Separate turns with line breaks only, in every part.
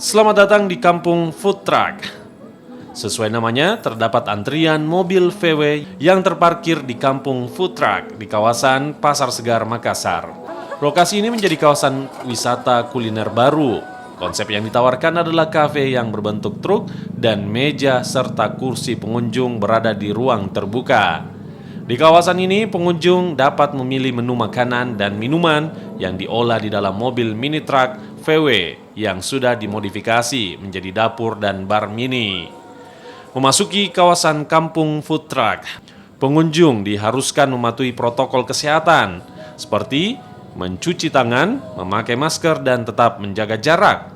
Selamat datang di Kampung Food Truck. Sesuai namanya, terdapat antrian mobil VW yang terparkir di Kampung Food Truck di kawasan Pasar Segar, Makassar. Lokasi ini menjadi kawasan wisata kuliner baru. Konsep yang ditawarkan adalah kafe yang berbentuk truk dan meja serta kursi pengunjung berada di ruang terbuka. Di kawasan ini, pengunjung dapat memilih menu makanan dan minuman yang diolah di dalam mobil mini truck VW yang sudah dimodifikasi menjadi dapur dan bar mini. Memasuki kawasan Kampung Food Truck, pengunjung diharuskan mematuhi protokol kesehatan seperti mencuci tangan, memakai masker, dan tetap menjaga jarak.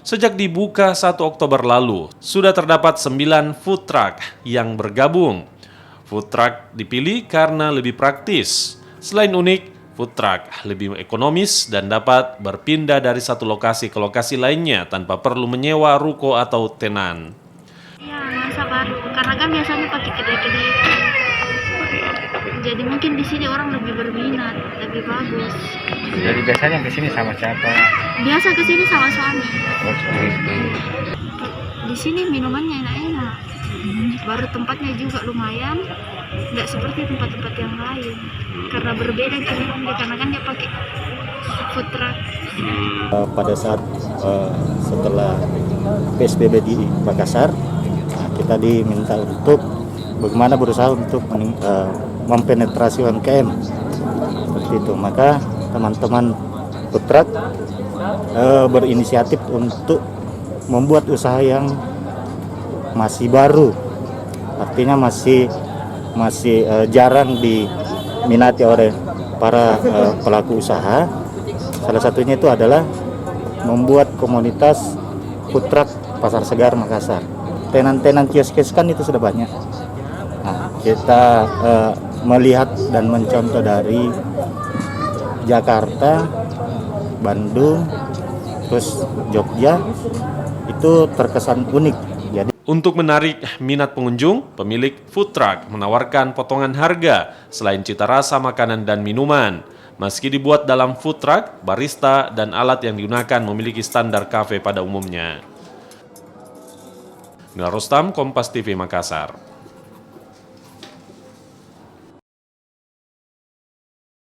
Sejak dibuka 1 Oktober lalu, sudah terdapat 9 food truck yang bergabung. Food truck dipilih karena lebih praktis. Selain unik, food truck lebih ekonomis dan dapat berpindah dari satu lokasi ke lokasi lainnya tanpa perlu menyewa ruko atau tenan.
Ya, masa baru. Karena kan biasanya pakai kedai-kedai. Jadi mungkin di sini orang lebih berminat, lebih bagus.
Jadi biasanya ke sini sama siapa?
Biasa ke sini sama suami.
Oh, seperti itu.
Di sini minumannya enak-enak. Baru tempatnya juga lumayan. Nggak seperti tempat-tempat yang lain. Karena berbeda karena kan dia pakai food truck.
Pada saat setelah PSBB di Makassar, kita diminta untuk bagaimana berusaha untuk mempenetrasi UMKM seperti itu. Maka teman-teman food truck berinisiatif untuk membuat usaha yang masih baru, artinya masih jarang diminati oleh para pelaku usaha. Salah satunya itu adalah membuat komunitas food truck Pasar Segar Makassar. Tenan-tenan kios-kios kan itu sudah banyak. Nah, kita melihat dan mencontoh dari Jakarta, Bandung, terus Jogja, itu terkesan unik. Jadi
Untuk menarik minat pengunjung, pemilik food truck menawarkan potongan harga selain cita rasa makanan dan minuman. Meski dibuat dalam food truck, barista dan alat yang digunakan memiliki standar kafe pada umumnya. Nila Rustam, Kompas TV Makassar.